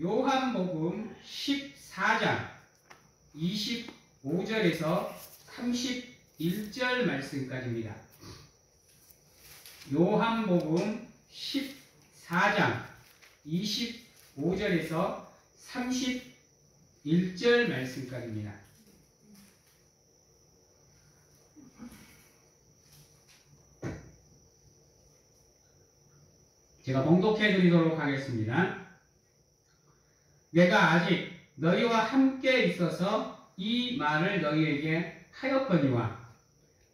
요한복음 14장 25절에서 31절 말씀까지입니다. 요한복음 14장 25절에서 31절 말씀까지입니다. 제가 봉독해 드리도록 하겠습니다. 내가 아직 너희와 함께 있어서 이 말을 너희에게 하였거니와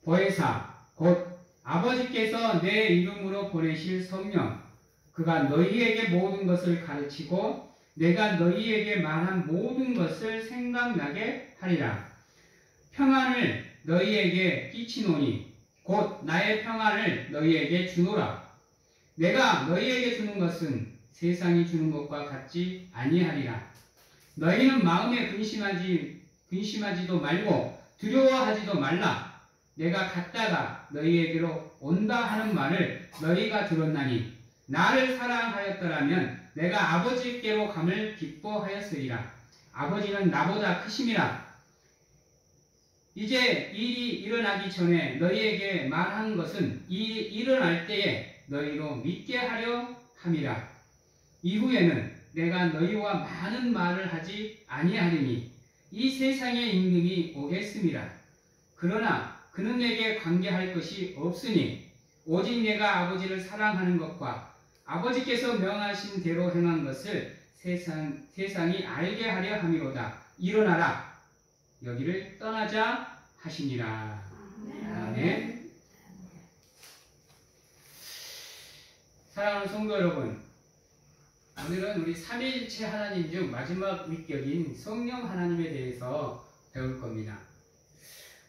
보혜사 곧 아버지께서 내 이름으로 보내실 성령 그가 너희에게 모든 것을 가르치고 내가 너희에게 말한 모든 것을 생각나게 하리라. 평안을 너희에게 끼치노니 곧 나의 평안을 너희에게 주노라. 내가 너희에게 주는 것은 세상이 주는 것과 같지 아니하리라. 너희는 마음에 근심하지도 말고 두려워하지도 말라. 내가 갔다가 너희에게로 온다 하는 말을 너희가 들었나니 나를 사랑하였더라면 내가 아버지께로 감을 기뻐하였으리라. 아버지는 나보다 크심이라. 이제 일이 일어나기 전에 너희에게 말한 것은 일이 일어날 때에 너희로 믿게 하려 함이라. 이후에는 내가 너희와 많은 말을 하지 아니하리니 이 세상의 임금이 오겠음이라. 그러나 그는 내게 관계할 것이 없으니 오직 내가 아버지를 사랑하는 것과 아버지께서 명하신 대로 행한 것을 세상이 알게 하려 함이로다. 일어나라. 여기를 떠나자 하시니라. 아멘. 사랑하는 성도 여러분, 오늘은 우리 삼위일체 하나님 중 마지막 위격인 성령 하나님에 대해서 배울 겁니다.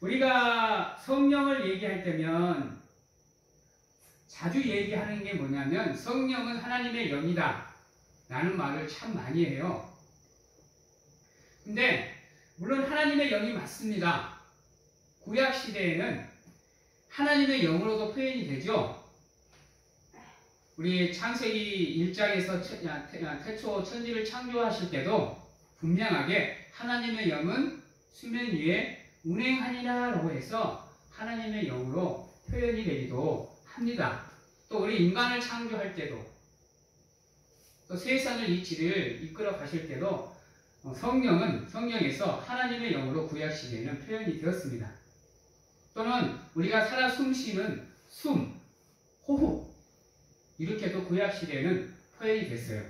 우리가 성령을 얘기할 때면 자주 얘기하는 게 뭐냐면 성령은 하나님의 영이다 라는 말을 참 많이 해요. 근데 물론 하나님의 영이 맞습니다. 구약시대에는 하나님의 영으로도 표현이 되죠. 우리 창세기 1장에서 태초 천지를 창조하실 때도 분명하게 하나님의 영은 수면 위에 운행하니라 라고 해서 하나님의 영으로 표현이 되기도 합니다. 또 우리 인간을 창조할 때도 또 세상을 이치를 이끌어 가실 때도 성령에서 하나님의 영으로 구약시대에는 표현이 되었습니다. 또는 우리가 살아 숨쉬는 숨, 호흡 이렇게도 구약시대에는 표현이 됐어요.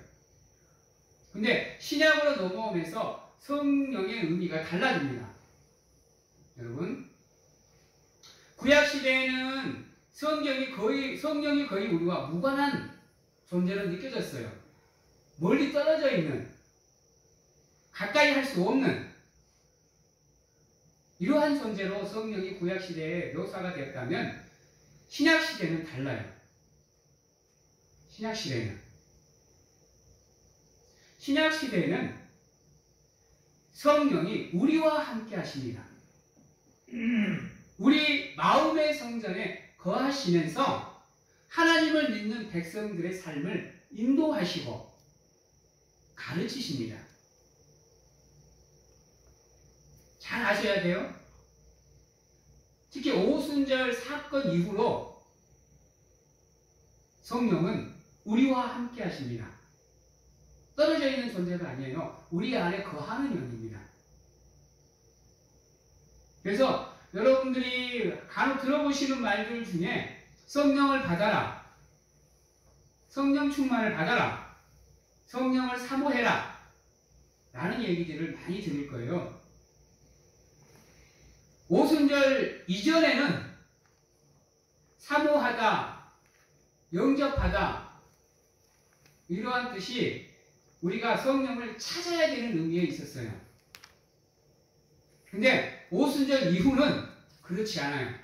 근데 신약으로 넘어오면서 성령의 의미가 달라집니다. 여러분, 구약시대에는 성령이 거의 우리와 무관한 존재로 느껴졌어요. 멀리 떨어져 있는, 가까이 할 수 없는 이러한 존재로 성령이 구약시대에 묘사가 되었다면 신약시대는 달라요. 신약시대에는 성령이 우리와 함께 하십니다. 우리 마음의 성전에 거하시면서 하나님을 믿는 백성들의 삶을 인도하시고 가르치십니다. 잘 아셔야 돼요. 특히 오순절 사건 이후로 성령은 우리와 함께 하십니다. 떨어져 있는 존재가 아니에요. 우리 안에 거하는 영입니다. 그래서 여러분들이 간혹 들어보시는 말들 중에 성령을 받아라, 성령 충만을 받아라, 성령을 사모해라 라는 얘기들을 많이 들을 거예요. 오순절 이전에는 사모하다, 영접하다 이러한 뜻이 우리가 성령을 찾아야 되는 의미에 있었어요. 근데 오순절 이후는 그렇지 않아요.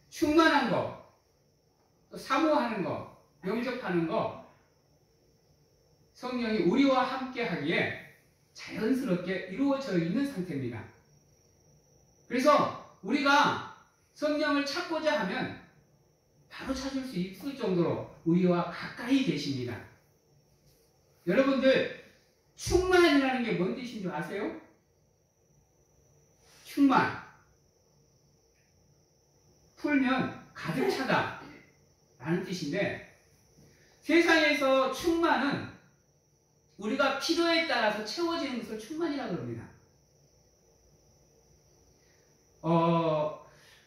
충만한 거, 또 사모하는 거, 영접하는 거 성령이 우리와 함께 하기에 자연스럽게 이루어져 있는 상태입니다. 그래서 우리가 성령을 찾고자 하면 바로 찾을 수 있을 정도로 우리와 가까이 계십니다. 여러분들 충만이라는 게 뭔 뜻인 줄 아세요? 충만. 풀면 가득 차다 라는 뜻인데, 세상에서 충만은 우리가 필요에 따라서 채워지는 것을 충만이라고 합니다.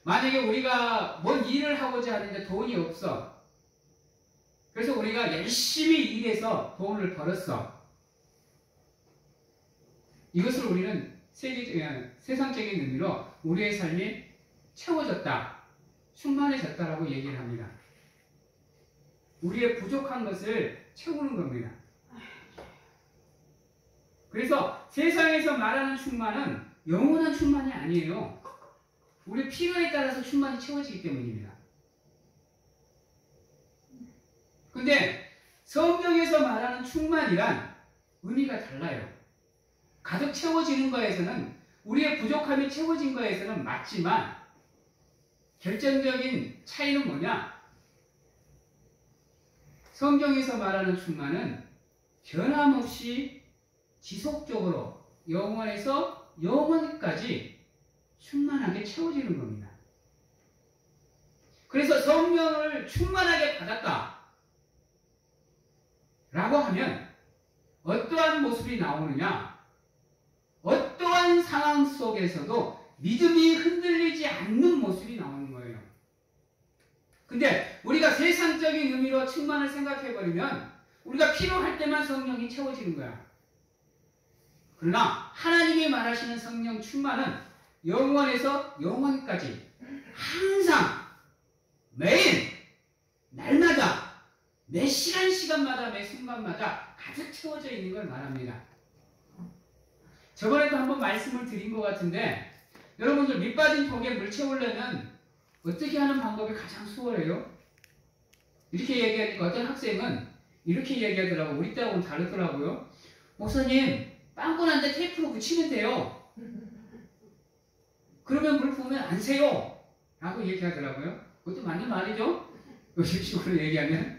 만약에 우리가 뭔 일을 하고자 하는데 돈이 없어. 그래서 우리가 열심히 일해서 돈을 벌었어. 이것을 우리는 세상적인 의미로 우리의 삶이 채워졌다, 충만해졌다라고 얘기를 합니다. 우리의 부족한 것을 채우는 겁니다. 그래서 세상에서 말하는 충만은 영원한 충만이 아니에요. 우리 필요에 따라서 충만이 채워지기 때문입니다. 근데 성경에서 말하는 충만이란 의미가 달라요. 가득 채워지는 거에서는, 우리의 부족함이 채워진 거에서는 맞지만, 결정적인 차이는 뭐냐? 성경에서 말하는 충만은 변함없이 지속적으로 영원에서 영원까지 충만하게 채워지는 겁니다. 그래서 성령을 충만하게 받았다 라고 하면 어떠한 모습이 나오느냐? 어떠한 상황 속에서도 믿음이 흔들리지 않는 모습이 나오는 거예요. 근데 우리가 세상적인 의미로 충만을 생각해버리면 우리가 필요할 때만 성령이 채워지는 거야. 그러나 하나님이 말하시는 성령 충만은 영원에서 영원까지 항상 매일 날마다 매 시간마다 매 순간마다 가득 채워져 있는 걸 말합니다. 저번에도 한번 말씀을 드린 것 같은데, 여러분들 밑빠진 독에 물 채우려면 어떻게 하는 방법이 가장 수월해요? 이렇게 얘기하니까 어떤 학생은 이렇게 얘기하더라고요. 우리 때하고는 다르더라고요. 목사님, 빵꾸난데 테이프로 붙이면 돼요. 그러면 물 부으면 안 새요 라고 얘기하더라고요. 그것도 맞는 말이죠? 요즘 식으로 얘기하면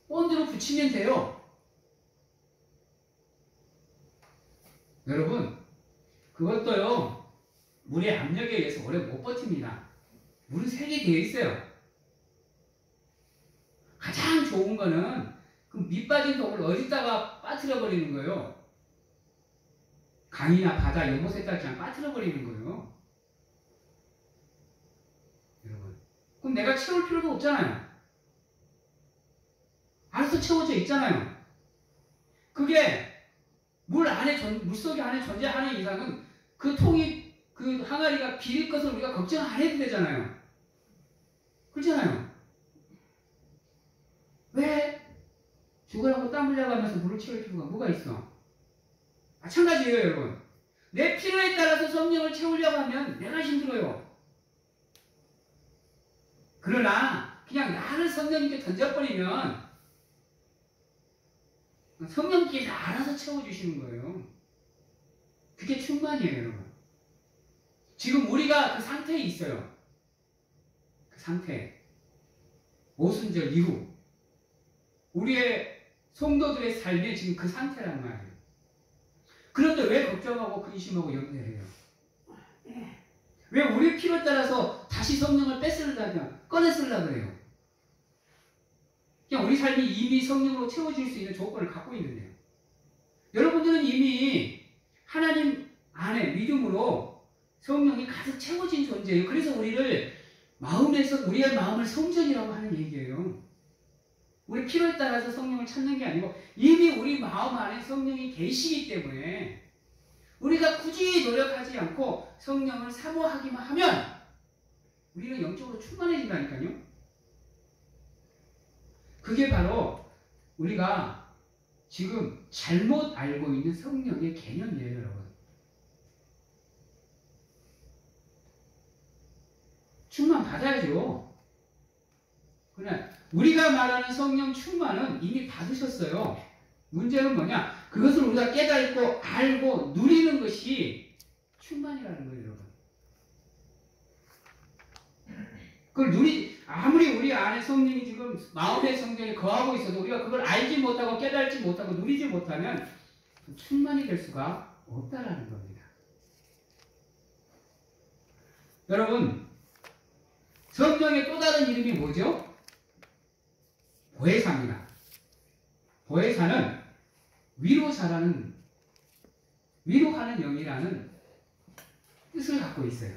본드로 붙이면 돼요. 여러분, 그것도요, 물의 압력에 의해서 오래 못 버팁니다. 물은 색이 되어 있어요. 가장 좋은 거는 그 밑빠진 독을 어디다가 빠뜨려 버리는 거예요. 강이나 바다, 연못에다가 그냥 빠뜨려 버리는 거예요. 여러분, 그럼 내가 채울 필요도 없잖아요. 알아서 채워져 있잖아요. 그게 물속에 안에 존재하는 이상은 그 통이, 그 항아리가 비릴 것을 우리가 걱정 안 해도 되잖아요. 그렇잖아요. 왜 죽으라고 땀 흘려가면서 물을 채울 필요가 뭐가 있어? 마찬가지예요, 여러분. 내 필요에 따라서 성령을 채우려고 하면 내가 힘들어요. 그러나 그냥 나를 성령님께 던져버리면 성령께서 알아서 채워주시는 거예요. 그게 충만이에요, 여러분. 지금 우리가 그 상태에 있어요. 그 상태. 오순절 이후 우리의 성도들의 삶이 지금 그 상태란 말이에요. 그런데 왜 걱정하고 근심하고 염려해요? 왜 우리 필요에 따라서 다시 성령을 꺼내쓰려고 그래요? 그냥 우리 삶이 이미 성령으로 채워질 수 있는 조건을 갖고 있는데요. 여러분들은 이미 하나님 안에 믿음으로 성령이 가득 채워진 존재예요. 그래서 우리의 마음을 성전이라고 하는 얘기예요. 우리 필요에 따라서 성령을 찾는 게 아니고 이미 우리 마음 안에 성령이 계시기 때문에 우리가 굳이 노력하지 않고 성령을 사모하기만 하면 우리는 영적으로 충만해진다니까요. 그게 바로 우리가 지금 잘못 알고 있는 성령의 개념이에요, 여러분. 충만 받아야죠. 그러나 우리가 말하는 성령 충만은 이미 받으셨어요. 문제는 뭐냐? 그것을 우리가 깨닫고 알고 누리는 것이 충만이라는 거예요, 여러분. 그걸 아무리 우리 안에 성령이 지금 마음의 성령이 거하고 있어도 우리가 그걸 알지 못하고 깨달지 못하고 누리지 못하면 충만이 될 수가 없다라는 겁니다. 여러분, 성령의 또 다른 이름이 뭐죠? 보혜사입니다. 보혜사는 위로하는 영이라는 뜻을 갖고 있어요.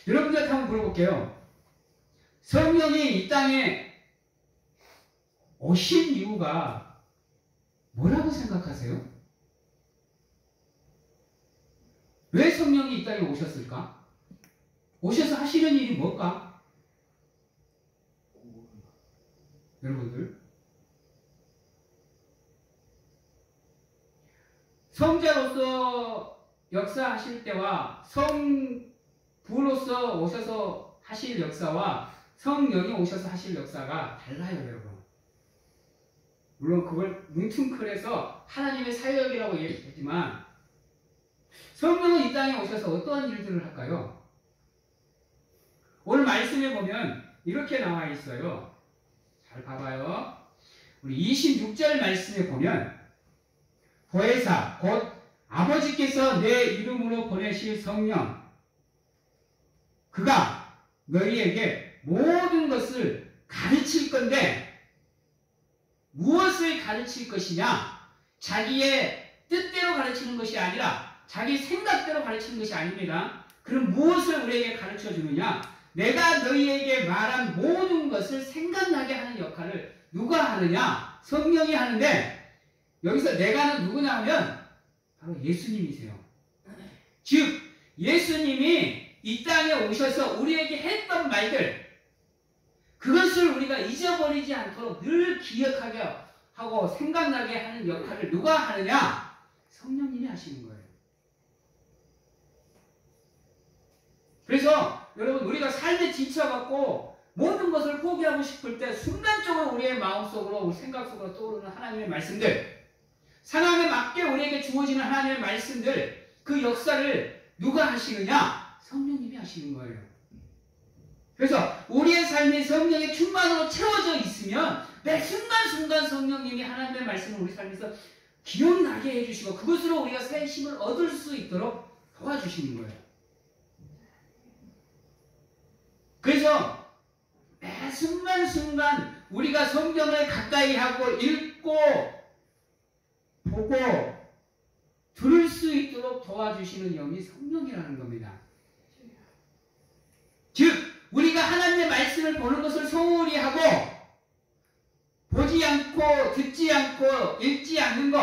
여러분들한테 한번 물어볼게요. 성령이 이 땅에 오신 이유가 뭐라고 생각하세요? 왜 성령이 이 땅에 오셨을까? 오셔서 하시는 일이 뭘까? 여러분들, 성자로서 역사하실 때와 성부로서 오셔서 하실 역사와 성령이 오셔서 하실 역사가 달라요, 여러분. 물론 그걸 뭉퉁클해서 하나님의 사역이라고 얘기했지만 성령은 이 땅에 오셔서 어떠한 일들을 할까요? 오늘 말씀에 보면 이렇게 나와 있어요. 잘 봐봐요. 우리 26절 말씀에 보면 보혜사 곧 아버지께서 내 이름으로 보내실 성령 그가 너희에게 모든 것을 가르칠 건데 무엇을 가르칠 것이냐? 자기의 뜻대로 가르치는 것이 아니라 자기 생각대로 가르치는 것이 아닙니다. 그럼 무엇을 우리에게 가르쳐 주느냐? 내가 너희에게 말한 모든 것을 생각나게 하는 역할을 누가 하느냐? 성령이 하는데 여기서 내가는 누구냐 하면 바로 예수님이세요. 즉 예수님이 이 땅에 오셔서 우리에게 했던 말들 그것을 우리가 잊어버리지 않도록 늘 기억하게 하고 생각나게 하는 역할을 누가 하느냐? 성령님이 하시는 거예요. 그래서 여러분 우리가 삶에 지쳐갖고 모든 것을 포기하고 싶을 때 순간적으로 우리의 마음속으로 우리 생각 속으로 떠오르는 하나님의 말씀들 상황에 맞게 우리에게 주어지는 하나님의 말씀들 그 역사를 누가 하시느냐? 성령님이 하시는 거예요. 그래서 우리의 삶이 성령의 충만으로 채워져 있으면 매 순간순간 성령님이 하나님의 말씀을 우리 삶에서 기억나게 해주시고 그것으로 우리가 새 힘을 얻을 수 있도록 도와주시는 거예요. 그래서 매 순간순간 우리가 성경을 가까이 하고 읽고 보고 들을 수 있도록 도와주시는 영이 성령이라는 겁니다. 즉 우리가 하나님의 말씀을 보는 것을 소홀히 하고 보지 않고 듣지 않고 읽지 않는 것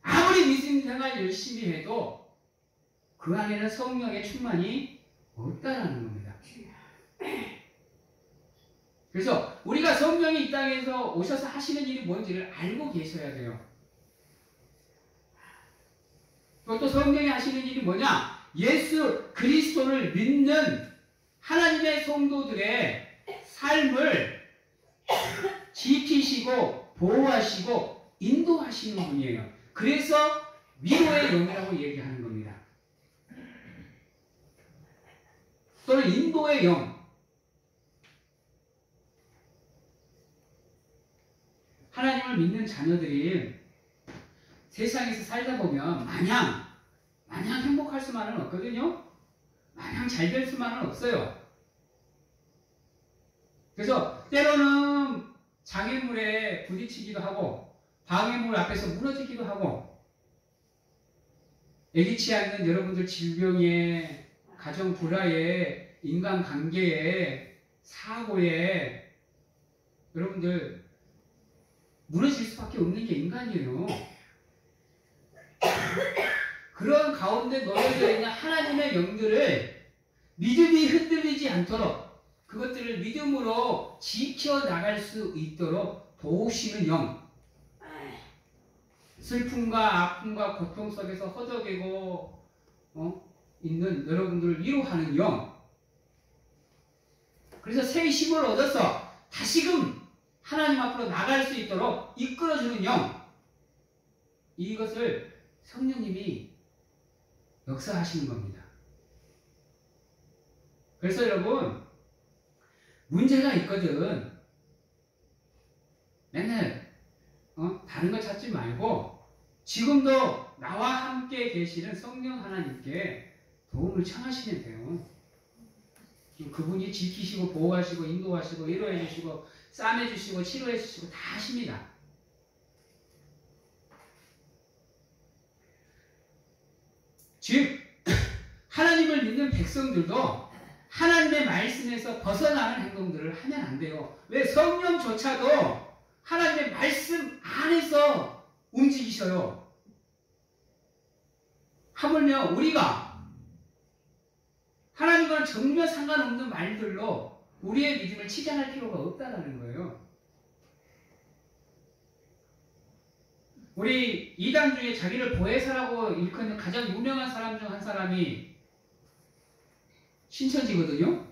아무리 믿음 생활 열심히 해도 그 안에는 성령의 충만이 없다라는 겁니다. 그래서 우리가 성령이 이 땅에서 오셔서 하시는 일이 뭔지를 알고 계셔야 돼요. 또 성령이 하시는 일이 뭐냐? 예수 그리스도를 믿는 하나님의 성도들의 삶을 지키시고 보호하시고 인도하시는 분이에요. 그래서 위로의 영이라고 얘기하는 겁니다. 또는 인도의 영. 하나님을 믿는 자녀들이 세상에서 살다 보면 마냥 행복할 수만은 없거든요. 마냥 잘 될 수만은 없어요. 그래서 때로는 장애물에 부딪히기도 하고 방해물 앞에서 무너지기도 하고 예기치 않는 여러분들 질병에 가정 불화에 인간관계에 사고에 여러분들 무너질 수밖에 없는 게 인간이에요. 그런 가운데 놓여져 있는 하나님의 영들을 믿음이 흔들리지 않도록 그것들을 믿음으로 지켜나갈 수 있도록 도우시는 영. 슬픔과 아픔과 고통 속에서 허덕이고 있는 여러분들을 위로하는 영. 그래서 새 힘을 얻어서 다시금 하나님 앞으로 나갈 수 있도록 이끌어주는 영. 이것을 성령님이 역사하시는 겁니다. 그래서 여러분, 문제가 있거든. 맨날 다른 거 찾지 말고 지금도 나와 함께 계시는 성령 하나님께 도움을 청하시면 돼요. 그분이 지키시고 보호하시고 인도하시고 위로해 주시고 싸매 주시고 치료해 주시고 다 하십니다. 즉 하나님을 믿는 백성들도 하나님의 말씀에서 벗어나는 행동들을 하면 안 돼요. 왜? 성령조차도 하나님의 말씀 안에서 움직이셔요. 하물며 우리가 하나님과는 전혀 상관없는 말들로 우리의 믿음을 치장할 필요가 없다는 거예요. 우리 이단 중에 자기를 보혜사라고 일컫는 가장 유명한 사람 중 한 사람이 신천지거든요.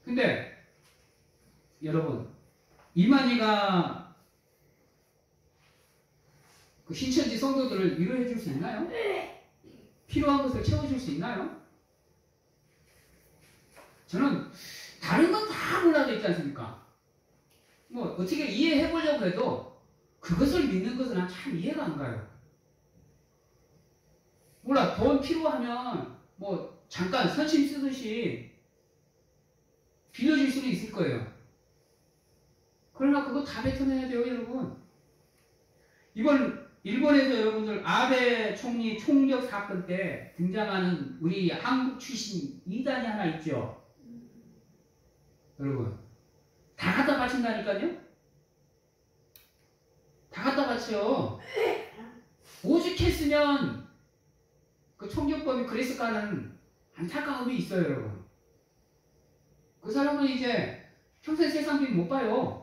근데 여러분, 이만희가 그 신천지 성도들을 위로해 줄 수 있나요? 필요한 것을 채워줄 수 있나요? 저는 다른 건 다 몰라도 있지 않습니까? 뭐 어떻게 이해해 보려고 해도 그것을 믿는 것은 난 참 이해가 안 가요. 몰라, 돈 필요하면 뭐 잠깐 선심 쓰듯이 빌려줄 수는 있을 거예요. 그러나 그거 다 뱉어내야 돼요, 여러분. 이번 일본에서 여러분들 아베 총리 총격 사건 때 등장하는 우리 한국 출신 이단이 하나 있죠. 여러분, 다 갖다 바친다니까요? 다 갖다 바쳐요. 오죽했으면 그 총격범이 그랬을까라는 안타까움이 있어요, 여러분. 그 사람은 이제 평생 세상 빛 못 봐요.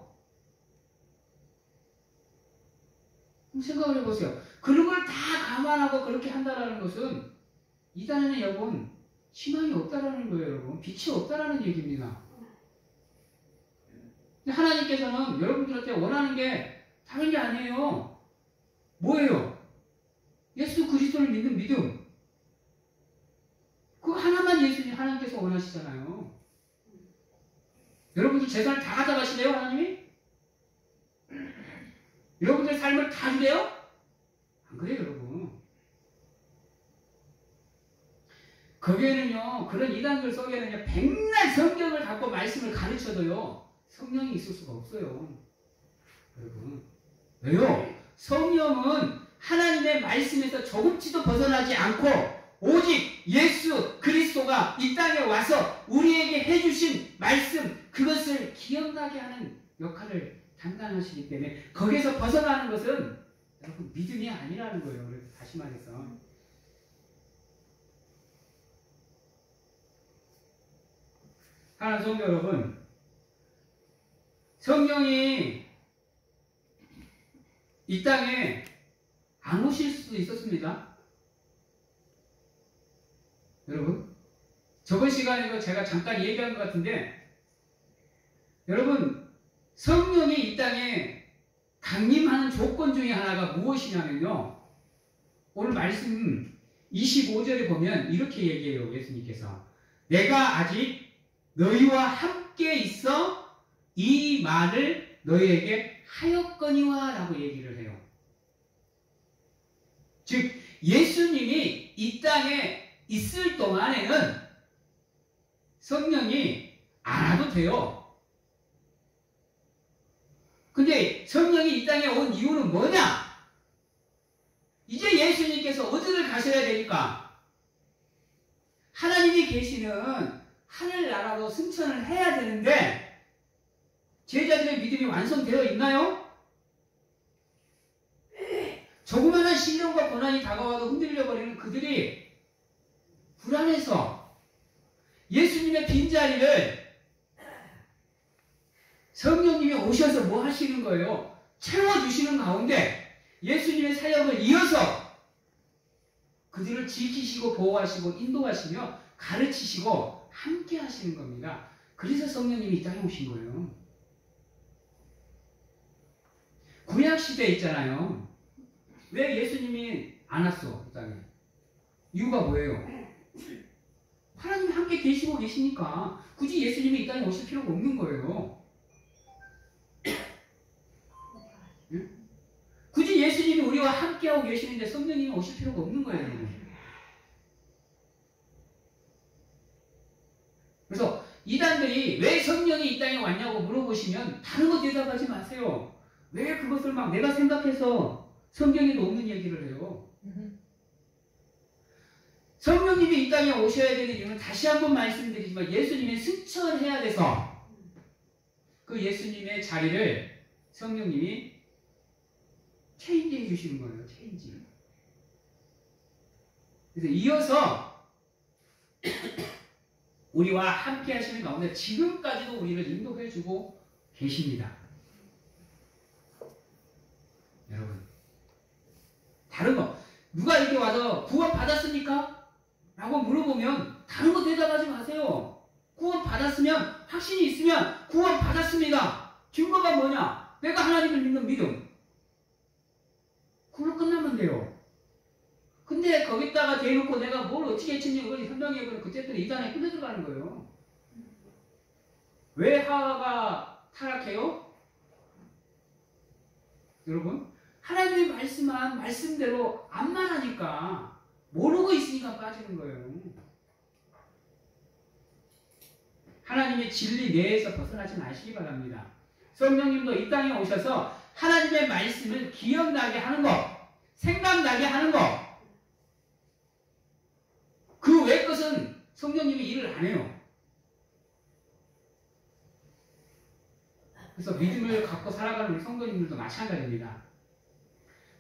생각을 해보세요. 그런 걸 다 감안하고 그렇게 한다라는 것은 이단에는 여러분 희망이 없다라는 거예요, 여러분. 빛이 없다라는 얘기입니다. 하나님께서는 여러분들한테 원하는 게 다른 게 아니에요. 뭐예요? 예수 그리스도를 믿는 믿음. 그거 하나만 예수님 하나님께서 원하시잖아요. 여러분들 재산을 다 가져가시래요, 하나님이? 여러분들 삶을 다 주래요? 안 그래요, 여러분. 거기에는요, 그런 이단들 속에는요, 백날 성경을 갖고 말씀을 가르쳐도요, 성령이 있을 수가 없어요. 여러분. 왜요? 성령은 하나님의 말씀에서 조금치도 벗어나지 않고 오직 예수 그리스도가 이 땅에 와서 우리에게 해주신 말씀, 그것을 기억나게 하는 역할을 담당하시기 때문에 거기에서 벗어나는 것은 여러분 믿음이 아니라는 거예요. 그래서 다시 말해서 하나님 성도 여러분, 성령이 이 땅에 안 오실 수도 있었습니다. 여러분, 저번 시간에도 제가 잠깐 얘기한 것 같은데, 여러분, 성령이 이 땅에 강림하는 조건 중에 하나가 무엇이냐면요, 오늘 말씀 25절에 보면 이렇게 얘기해요. 예수님께서 내가 아직 너희와 함께 있어 이 말을 너희에게 하였거니와 라고 얘기를 해요. 즉 예수님이 이 땅에 있을 동안에는 성령이 안 와도 돼요. 근데 성령이 이 땅에 온 이유는 뭐냐? 이제 예수님께서 어디를 가셔야 되니까? 하나님이 계시는 하늘나라로 승천을 해야 되는데 제자들의 믿음이 완성되어 있나요? 조그마한 시련과 고난이 다가와도 흔들려 버리는 그들이 불안해서 예수님의 빈자리를 성령님이 오셔서 뭐 하시는 거예요? 채워주시는 가운데 예수님의 사역을 이어서 그들을 지키시고 보호하시고 인도하시며 가르치시고 함께 하시는 겁니다. 그래서 성령님이 이 땅에 오신 거예요. 구약시대에 있잖아요. 왜 예수님이 안 왔어? 이 땅에. 이유가 뭐예요? 하나님이 함께 계시고 계시니까 굳이 예수님이 이 땅에 오실 필요가 없는 거예요. 응? 굳이 예수님이 우리와 함께하고 계시는데 성령님이 오실 필요가 없는 거예요, 여러분. 그래서 이단들이 왜 성령이 이 땅에 왔냐고 물어보시면 다른 거 대답하지 마세요. 왜 그것을 막 내가 생각해서 성경에도 없는 얘기를 해요. 성령님이 이 땅에 오셔야 되는 이유는 다시 한번 말씀드리지만 예수님이 승천해야 돼서 그 예수님의 자리를 성령님이 체인지해 주시는 거예요. 체인지. 그래서 이어서 우리와 함께 하시는 가운데 지금까지도 우리를 인도해 주고 계십니다. 여러분, 다른 거 누가 이렇게 와서 구원 받았습니까? 라고 물어보면 다른 거 대답하지 마세요. 구원 받았으면, 확신이 있으면 구원 받았습니다. 증거가 뭐냐? 내가 하나님을 믿는 믿음. 그걸로 끝나면 돼요. 근데 거기다가 대놓고 내가 뭘 어떻게 했는지 그걸 설명해보면 그때부터 이단에 끌려 들어가는 거예요. 왜 하와가 타락해요? 여러분, 하나님의 말씀한 말씀대로 안만 하니까 모르고 있으니까 빠지는 거예요. 하나님의 진리 내에서 벗어나지 마시기 바랍니다. 성령님도 이 땅에 오셔서 하나님의 말씀을 기억나게 하는 것, 생각나게 하는 것, 그 외 것은 성령님이 일을 안 해요. 그래서 믿음을 갖고 살아가는 우리 성도님들도 마찬가지입니다.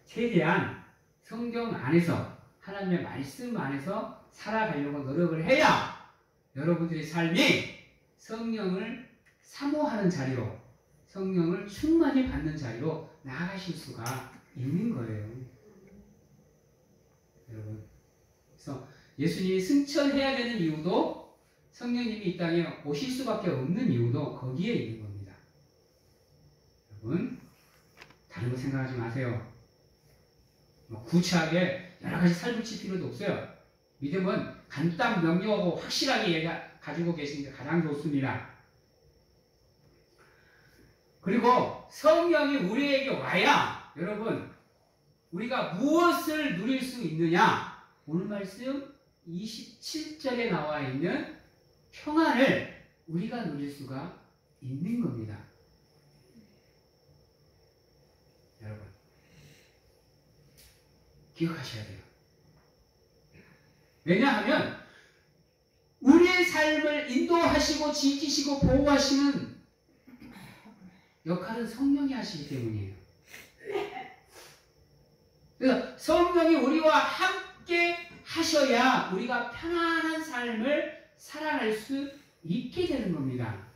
최대한 성경 안에서, 하나님의 말씀 안에서 살아가려고 노력을 해야 여러분들의 삶이 성령을 사모하는 자리로, 성령을 충만히 받는 자리로 나아가실 수가 있는 거예요. 여러분, 그래서 예수님이 승천해야 되는 이유도, 성령님이 이 땅에 오실 수밖에 없는 이유도 거기에 있는 겁니다. 여러분, 다른 거 생각하지 마세요. 구차하게 여러 가지 살붙일 필요도 없어요. 믿음은 간단 명료하고 확실하게 가지고 계시는 게 가장 좋습니다. 그리고 성령이 우리에게 와야 여러분, 우리가 무엇을 누릴 수 있느냐? 오늘 말씀 27절에 나와 있는 평안을 우리가 누릴 수가 있는 겁니다. 여러분, 기억하셔야 돼요. 왜냐하면 우리의 삶을 인도하시고 지키시고 보호하시는 역할은 성령이 하시기 때문이에요. 그래서 성령이 우리와 함께 하셔야 우리가 편안한 삶을 살아갈 수 있게 되는 겁니다.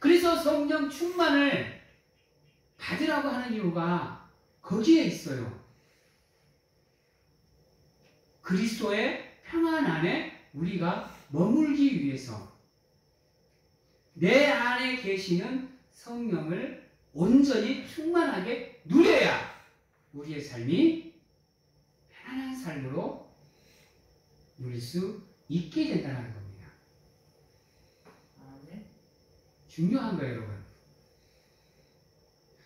그래서 성령 충만을 받으라고 하는 이유가 거기에 있어요. 그리스도의 평안 안에 우리가 머물기 위해서 내 안에 계시는 성령을 온전히 충만하게 누려야 우리의 삶이 편안한 삶으로 누릴 수 있게 된다는 겁니다. 중요한 거예요, 여러분.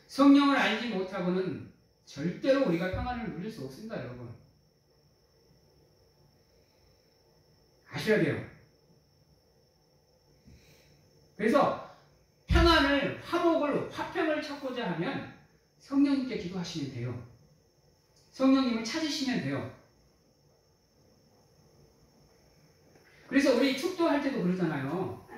성령을 알지 못하고는 절대로 우리가 평안을 누릴 수 없습니다, 여러분. 아셔야 돼요. 그래서 평안을, 화목을, 화평을 찾고자 하면 성령님께 기도하시면 돼요. 성령님을 찾으시면 돼요. 그래서 우리 축도할 때도 그러잖아요.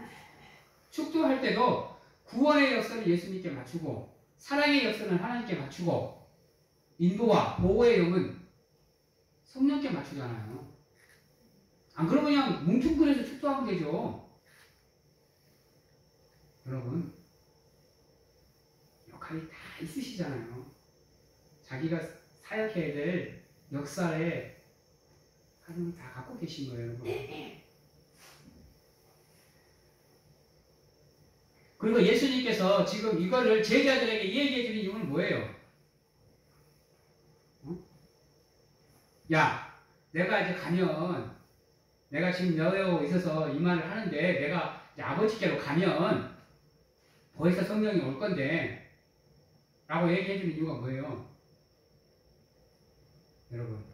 축도할 때도 구원의 역사를 예수님께 맞추고 사랑의 역사는 하나님께 맞추고 인도와 보호의 영은 성령께 맞추잖아요. 안 그러면 그냥 뭉퉁그려서 축도하면 되죠. 여러분, 역할이 다 있으시잖아요. 자기가 사역해야 될 역사에 하나님이 다 갖고 계신 거예요, 여러분. 그리고 예수님께서 지금 이거를 제자들에게 얘기해 주는 이유는 뭐예요? 야, 내가 이제 가면 내가 지금 여여 있어서 이 말을 하는데 내가 이제 아버지께로 가면 벌써 성령이 올 건데 라고 얘기해 주는 이유가 뭐예요? 여러분,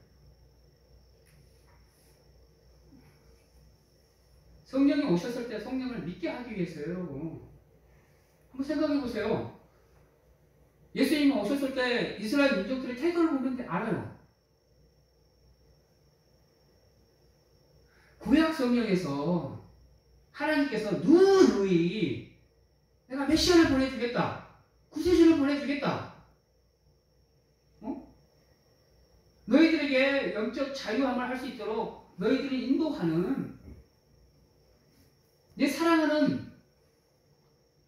성령이 오셨을 때 성령을 믿게 하기 위해서요. 여러분, 한번 생각해 보세요. 예수님이 오셨을 때 이스라엘 민족들의 태도를 보면 알아요. 구약 성경에서 하나님께서 누누이 내가 메시아를 보내주겠다, 구세주를 보내주겠다, 너희들에게 영적 자유함을 할 수 있도록 너희들을 인도하는 내 사랑하는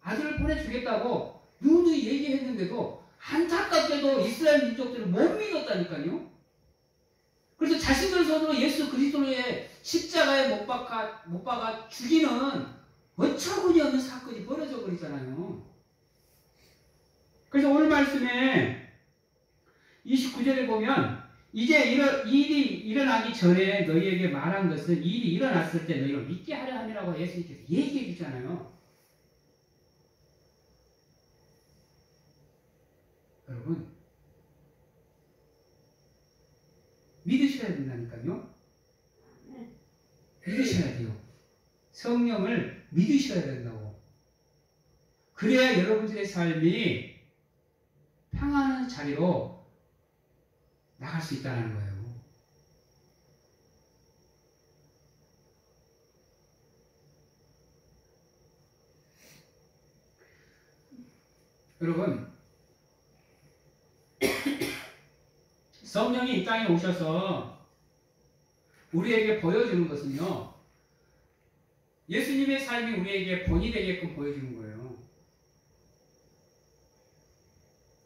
아들을 보내주겠다고 누누이 얘기했는데도 안타깝게도 이스라엘 민족들은 못 믿었다니까요. 그래서 자신들 손으로 예수 그리스도의 십자가에 못 박아 죽이는 어처구니 없는 사건이 벌어져 버리잖아요. 그래서 오늘 말씀에 29절에 보면 이제 일이 일어나기 전에 너희에게 말한 것은 일이 일어났을 때 너희를 믿게 하려 함이라고 예수님께서 얘기해 주잖아요. 여러분, 믿으셔야 된다니까요. 믿으셔야 돼요. 성령을 믿으셔야 된다고. 그래야 여러분들의 삶이 평안한 자리로 나갈 수 있다는 거예요. 여러분, 성령이 이 땅에 오셔서 우리에게 보여주는 것은요, 예수님의 삶이 우리에게 본이 되게끔 보여주는 거예요.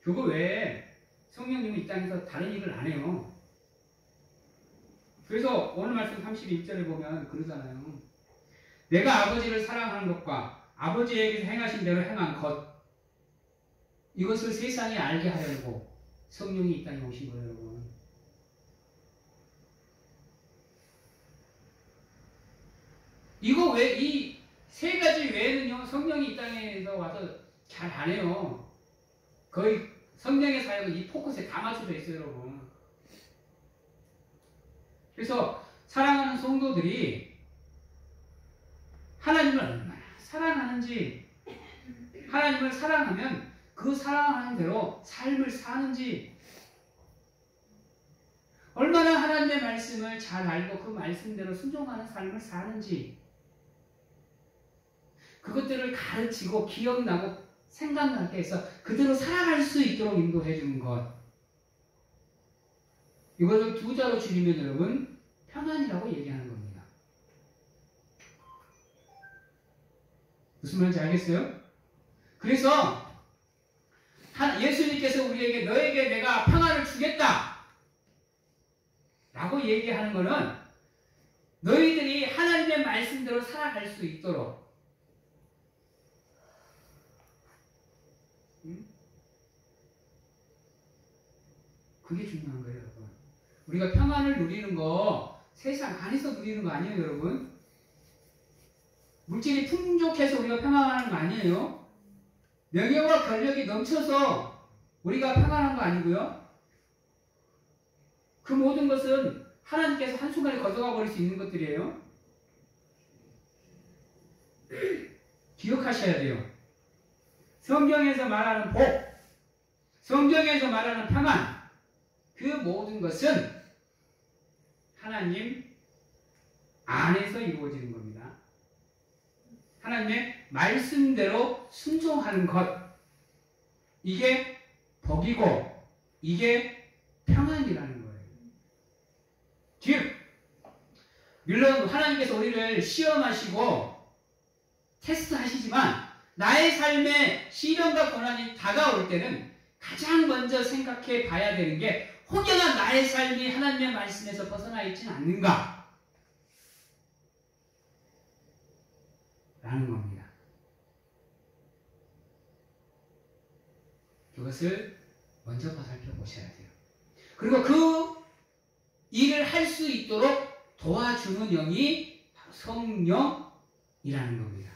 그거 외에 성령님은 이 땅에서 다른 일을 안 해요. 그래서 오늘 말씀 31절에 보면 그러잖아요. 내가 아버지를 사랑하는 것과 아버지에게서 행하신 대로 행한 것, 이것을 세상에 알게 하려고 성령이 이 땅에 오신 거예요, 여러분. 이거 이 세 가지 외에는요, 성령이 이 땅에서 와서 잘 안 해요. 거의 성령의 사역은 이 포커스에 다 맞춰져 있어요, 여러분. 그래서 사랑하는 성도들이 하나님을 얼마나 사랑하는지, 하나님을 사랑하면 그 사랑하는 대로 삶을 사는지, 얼마나 하나님의 말씀을 잘 알고 그 말씀대로 순종하는 삶을 사는지, 그것들을 가르치고 기억나고 생각나게 해서 그대로 살아갈 수 있도록 인도해 주는 것, 이것을 두 자로 줄이면 여러분 평안이라고 얘기하는 겁니다. 무슨 말인지 알겠어요? 그래서 예수님께서 우리에게 너에게 내가 평안을 주겠다 라고 얘기하는 것은 너희들이 하나님의 말씀대로 살아갈 수 있도록, 그게 중요한 거예요, 여러분. 우리가 평안을 누리는 거 세상 안에서 누리는 거 아니에요, 여러분. 물질이 풍족해서 우리가 평안하는 거 아니에요. 명예와 권력이 넘쳐서 우리가 평안한 거 아니고요. 그 모든 것은 하나님께서 한순간에 거둬가 버릴 수 있는 것들이에요. 기억하셔야 돼요. 성경에서 말하는 복, 성경에서 말하는 평안, 그 모든 것은 하나님 안에서 이루어지는 겁니다. 하나님의 말씀대로 순종하는 것, 이게 복이고 이게 평안이라는 거예요. 즉, 물론 하나님께서 우리를 시험하시고 테스트하시지만 나의 삶에 시련과 고난이 다가올 때는 가장 먼저 생각해 봐야 되는 게, 혹여나 나의 삶이 하나님의 말씀에서 벗어나 있지는 않는가 라는 겁니다. 그것을 먼저 살펴보셔야 돼요. 그리고 그 일을 할 수 있도록 도와주는 영이 바로 성령이라는 겁니다.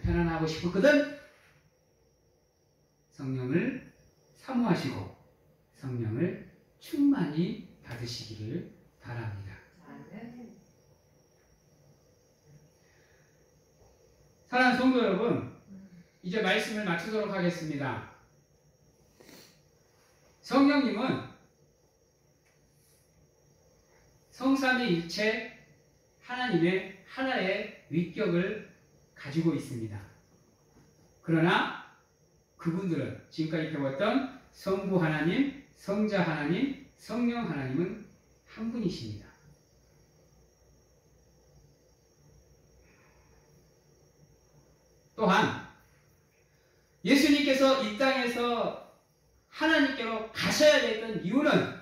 편안하고 싶었거든? 성령을 사모하시고 성령을 충만히 받으시기를 바랍니다. 사랑하는 성도 여러분, 이제 말씀을 마치도록 하겠습니다. 성령님은 성삼위일체 하나님의 하나의 위격을 가지고 있습니다. 그러나 그분들은 지금까지 배웠던 성부 하나님, 성자 하나님, 성령 하나님은 한 분이십니다. 또한 예수님께서 이 땅에서 하나님께로 가셔야 됐던 이유는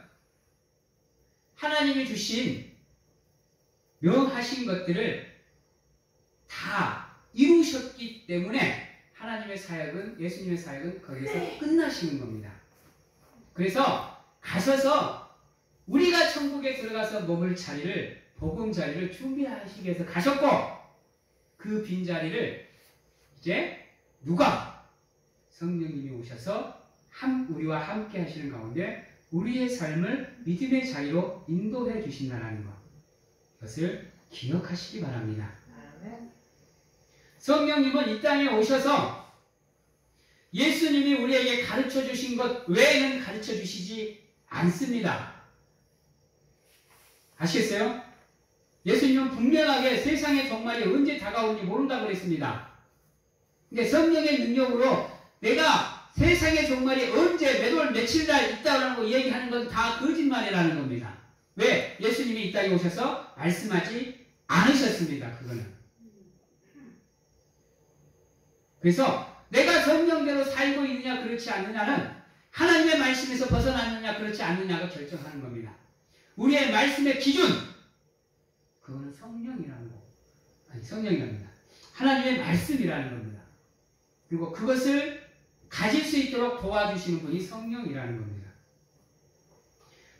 하나님이 주신 명하신 것들을 다 이루셨기 때문에 하나님의 사역은, 예수님의 사역은 거기에서 끝나시는 겁니다. 그래서 가셔서 우리가 천국에 들어가서 머물 자리를, 복음 자리를 준비하시기 위해서 가셨고, 그 빈자리를 이제 누가? 성령님이 오셔서 우리와 함께 하시는 가운데 우리의 삶을 믿음의 자리로 인도해 주신다는 것, 이것을 기억하시기 바랍니다. 성령님은 이 땅에 오셔서 예수님이 우리에게 가르쳐 주신 것 외에는 가르쳐 주시지 않습니다. 아시겠어요? 예수님은 분명하게 세상의 종말이 언제 다가올지 모른다고 그랬습니다. 근데 성령의 능력으로 내가 세상의 종말이 언제 몇 월 며칠 날 있다고 얘기하는 건 다 거짓말이라는 겁니다. 왜? 예수님이 이 땅에 오셔서 말씀하지 않으셨습니다. 그거는. 그래서 내가 성령대로 살고 있느냐 그렇지 않느냐는 하나님의 말씀에서 벗어났느냐 그렇지 않느냐가 결정하는 겁니다. 우리의 말씀의 기준, 그거는 성령이라는 거. 아니, 성령이랍니다. 하나님의 말씀이라는 겁니다. 그리고 그것을 가질 수 있도록 도와주시는 분이 성령이라는 겁니다.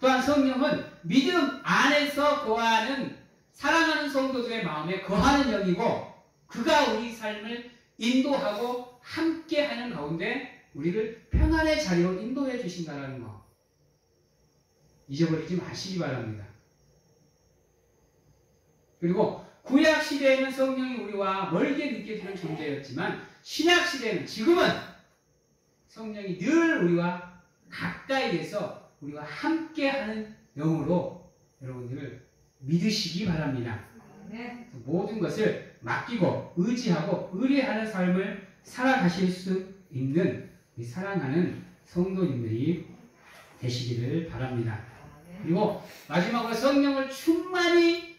또한 성령은 믿음 안에서 거하는, 사랑하는 성도들의 마음에 거하는 영이고, 그가 우리 삶을 인도하고 함께하는 가운데 우리를 평안의 자리로 인도해 주신다는 거, 잊어버리지 마시기 바랍니다. 그리고 구약 시대에는 성령이 우리와 멀게 느껴지는 존재였지만 신약 시대에는, 지금은 성령이 늘 우리와 가까이에서 우리와 함께하는 영으로 여러분들 믿으시기 바랍니다. 모든 것을 맡기고 의지하고 의뢰하는 삶을 살아가실 수 있는 우리 사랑하는 성도님들이 되시기를 바랍니다. 그리고 마지막으로 성령을 충만히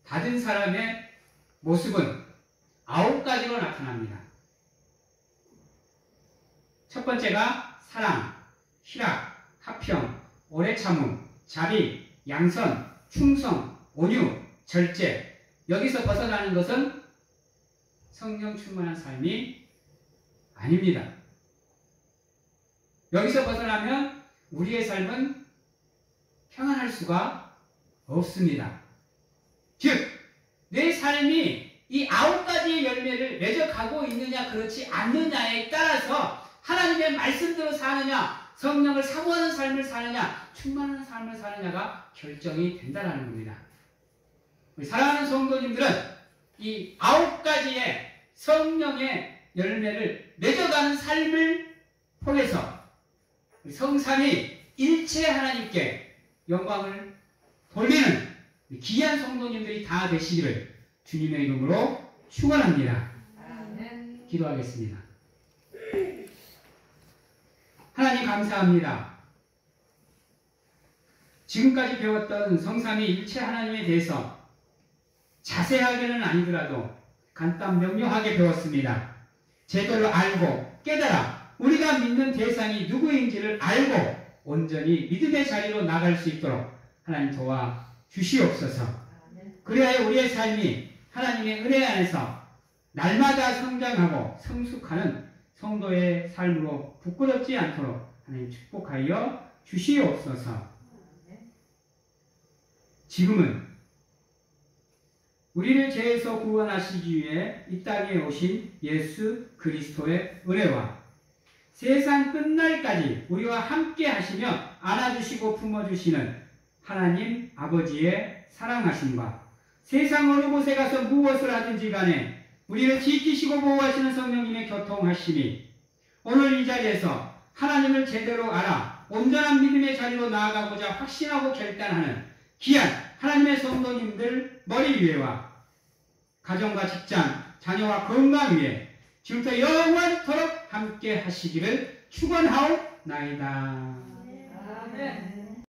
받은 사람의 모습은 9가지로 나타납니다. 첫 번째가 사랑, 희락, 화평, 오래 참음, 자비, 양선, 충성, 온유, 절제. 여기서 벗어나는 것은 성령 충만한 삶이 아닙니다. 여기서 벗어나면 우리의 삶은 평안할 수가 없습니다. 즉, 내 삶이 이 9가지의 열매를 맺어가고 있느냐 그렇지 않느냐에 따라서 하나님의 말씀대로 사느냐, 성령을 사모하는 삶을 사느냐, 충만한 삶을 사느냐가 결정이 된다는 겁니다. 우리 사랑하는 성도님들은 이 9가지의 성령의 열매를 맺어가는 삶을 통해서 성삼위 일체 하나님께 영광을 돌리는 귀한 성도님들이 다 되시기를 주님의 이름으로 축원합니다. 기도하겠습니다. 하나님 감사합니다. 지금까지 배웠던 성삼위 일체 하나님에 대해서 자세하게는 아니더라도 간단 명료하게 배웠습니다. 제대로 알고 깨달아 우리가 믿는 대상이 누구인지를 알고 온전히 믿음의 자리로 나갈 수 있도록 하나님 도와 주시옵소서. 그래야 우리의 삶이 하나님의 은혜 안에서 날마다 성장하고 성숙하는 성도의 삶으로 부끄럽지 않도록 하나님 축복하여 주시옵소서. 지금은 우리를 죄에서 구원하시기 위해 이 땅에 오신 예수 그리스도의 은혜와 세상 끝날까지 우리와 함께 하시며 안아주시고 품어주시는 하나님 아버지의 사랑하심과 세상 어느 곳에 가서 무엇을 하든지 간에 우리를 지키시고 보호하시는 성령님의 교통하심이 오늘 이 자리에서 하나님을 제대로 알아 온전한 믿음의 자리로 나아가고자 확신하고 결단하는 귀한 하나님의 성도님들 머리 위에와 가정과 직장, 자녀와 건강 위에 지금부터 영원토록 함께 하시기를 축원하옵나이다. 아멘.